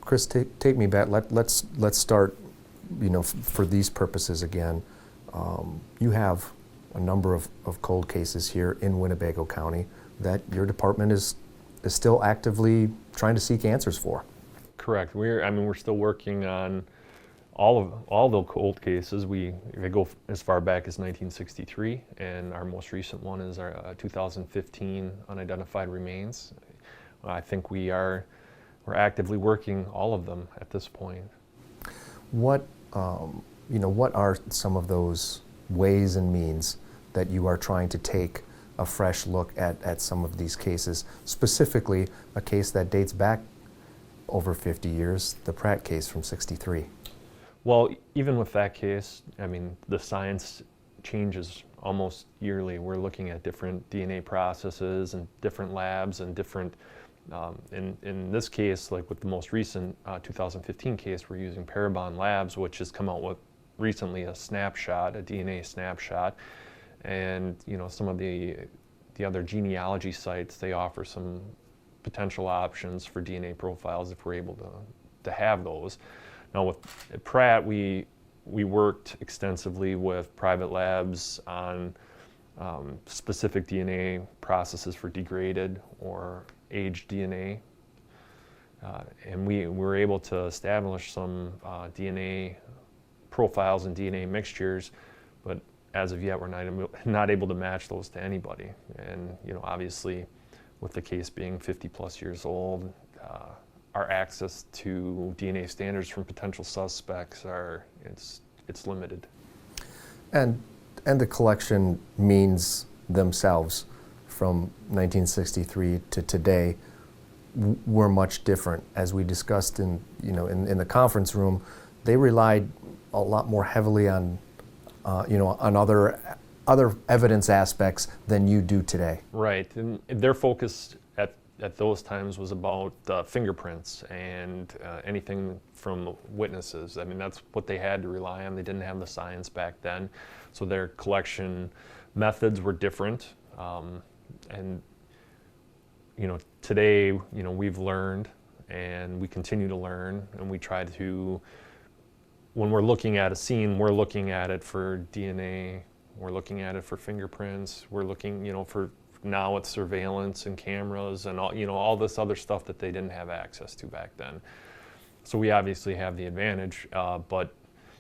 Chris, take me back. Let's start, for these purposes again. You have a number of cold cases here in Winnebago County that your department is still actively trying to seek answers for. Correct. We're still working on all the cold cases. We go as far back as 1963, and our most recent one is our 2015 unidentified remains. I think we're actively working all of them at this point. What are some of those ways and means that you are trying to take a fresh look at some of these cases, specifically a case that dates back over 50 years, the Pratt case from '63? Well, even with that case, the science changes almost yearly. We're looking at different DNA processes and different labs and different, in this case, like with the most recent 2015 case, we're using Parabon Labs, which has come out with recently a DNA snapshot. And some of the other genealogy sites, they offer some potential options for DNA profiles if we're able to have those. Now with Pratt, we worked extensively with private labs on specific DNA processes for degraded or aged DNA. And we were able to establish some DNA profiles and DNA mixtures, but as of yet, we're not able to match those to anybody. And obviously, with the case being 50 plus years old, our access to DNA standards from potential suspects it's limited. And the collection means themselves from 1963 to today were much different. As we discussed in the conference room, they relied a lot more heavily on other evidence aspects than you do today. Right, and their focus at those times was about fingerprints and anything from witnesses. That's what they had to rely on. They didn't have the science back then, so their collection methods were different. And today, we've learned, and we continue to learn, and we try to. When we're looking at a scene, we're looking at it for DNA, we're looking at it for fingerprints, we're looking, for now it's surveillance and cameras and all this other stuff that they didn't have access to back then. So we obviously have the advantage, but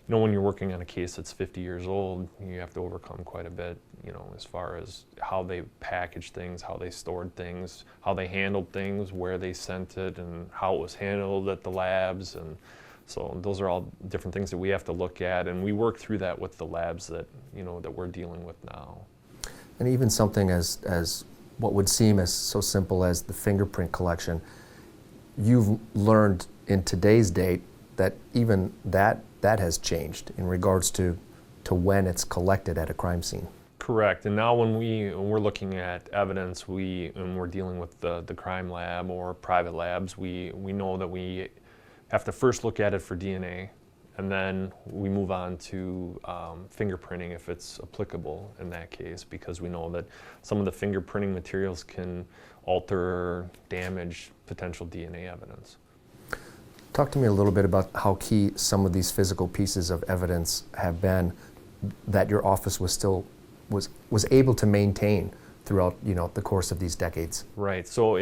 when you're working on a case that's 50 years old, you have to overcome quite a bit, as far as how they packaged things, how they stored things, how they handled things, where they sent it, and how it was handled at the labs. And so those are all different things that we have to look at, and we work through that with the labs that that we're dealing with now. And even something as what would seem as so simple as the fingerprint collection, you've learned in today's date that even that has changed in regards to when it's collected at a crime scene. Correct. And now when we're looking at evidence, and we're dealing with the crime lab or private labs, we know that we have to first look at it for DNA, and then we move on to fingerprinting if it's applicable in that case, because we know that some of the fingerprinting materials can alter or damage potential DNA evidence. Talk to me a little bit about how key some of these physical pieces of evidence have been that your office was able to maintain throughout the course of these decades. Right. So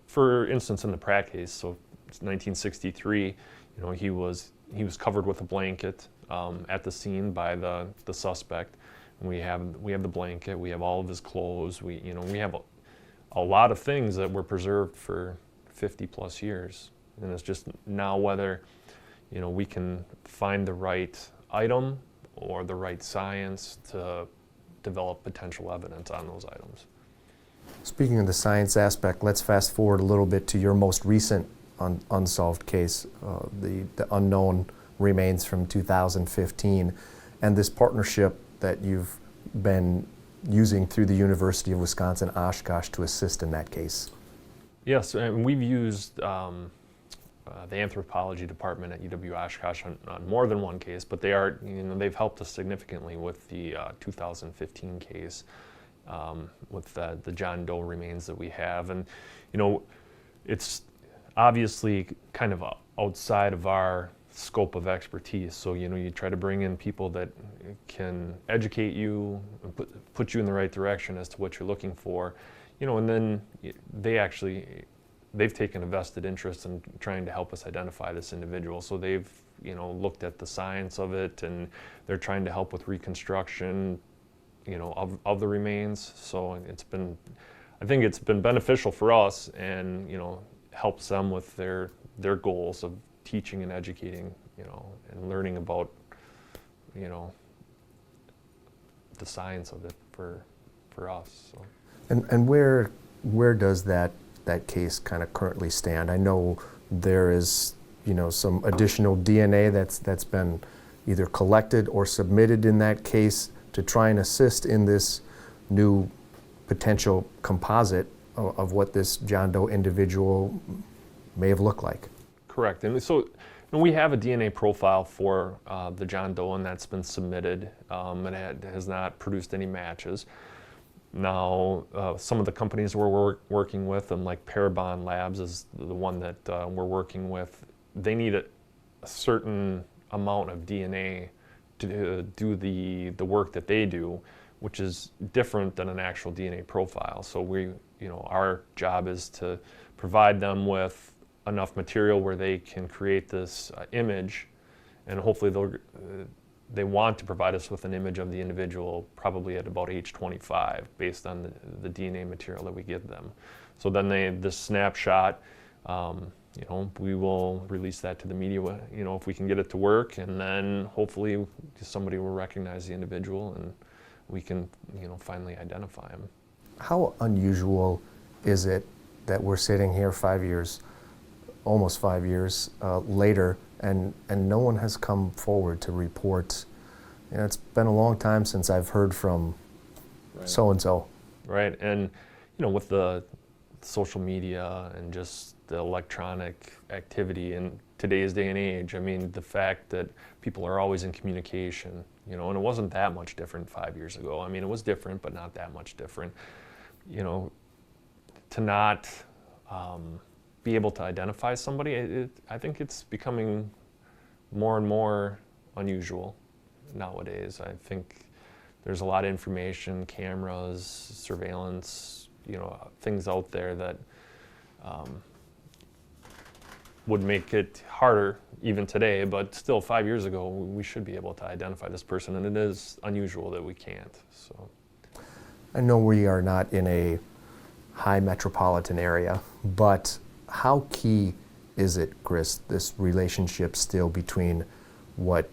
for instance, in the Pratt case, so 1963, he was covered with a blanket at the scene by the suspect. And we have the blanket, we have all of his clothes, we have a lot of things that were preserved for 50 plus years. And it's just now whether we can find the right item or the right science to develop potential evidence on those items. Speaking of the science aspect, let's fast forward a little bit to your most recent unsolved case, the unknown remains from 2015, and this partnership that you've been using through the University of Wisconsin-Oshkosh to assist in that case. Yes, and we've used the anthropology department at UW-Oshkosh on more than one case, but they've helped us significantly with the 2015 case with the John Doe remains that we have. And it's obviously kind of outside of our scope of expertise. So, you try to bring in people that can educate you and put you in the right direction as to what you're looking for, and then they've taken a vested interest in trying to help us identify this individual. So they've, looked at the science of it, and they're trying to help with reconstruction, of the remains. So I think it's been beneficial for us, and, helps them with their goals of teaching and educating, and learning about, the science of it for us. So. And where does that case kind of currently stand? I know there is, some additional DNA that's been either collected or submitted in that case to try and assist in this new potential composite of what this John Doe individual may have looked like. Correct. And so we have a DNA profile for the John Doe, and that's been submitted, and it has not produced any matches. Now, some of the companies we're working with, and like Parabon Labs is the one that we're working with, they need a certain amount of DNA to do the work that they do, which is different than an actual DNA profile. So our job is to provide them with enough material where they can create this image, and hopefully they want to provide us with an image of the individual probably at about age 25 based on the DNA material that we give them. So then this snapshot, we will release that to the media, if we can get it to work, and then hopefully somebody will recognize the individual and we can, finally identify him. How unusual is it that we're sitting here almost 5 years later, and no one has come forward to report, it's been a long time since I've heard from so-and-so. Right, and with the social media and just the electronic activity in today's day and age, the fact that people are always in communication, and it wasn't that much different 5 years ago. It was different, but not that much different. To not be able to identify somebody, I think it's becoming more and more unusual nowadays. I think there's a lot of information, cameras, surveillance, things out there that would make it harder even today, but still 5 years ago we should be able to identify this person, and it is unusual that we can't. So I know we are not in a high metropolitan area, but how key is it, Chris, this relationship still between what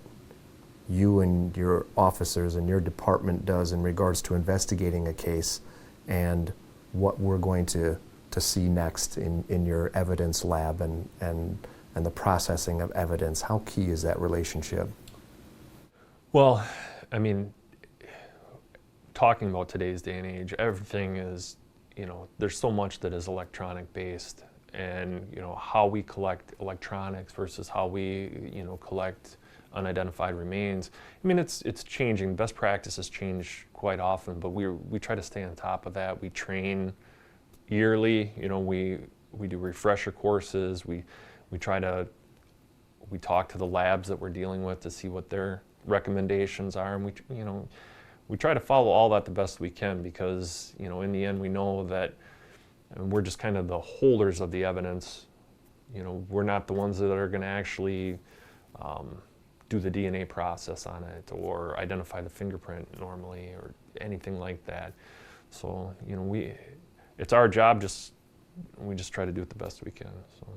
you and your officers and your department does in regards to investigating a case and what we're going to see next in your evidence lab and the processing of evidence? How key is that relationship? Well, talking about today's day and age, everything is, there's so much that is electronic based, and how we collect electronics versus how we collect unidentified remains. It's changing. Best practices change quite often, but we try to stay on top of that. We train yearly. We do refresher courses. We talk to the labs that we're dealing with to see what their recommendations are, and we try to follow all that the best we can, because in the end we know that we're just kind of the holders of the evidence. We're not the ones that are going to actually do the DNA process on it or identify the fingerprint normally or anything like that. So it's our job. We just try to do it the best we can. So.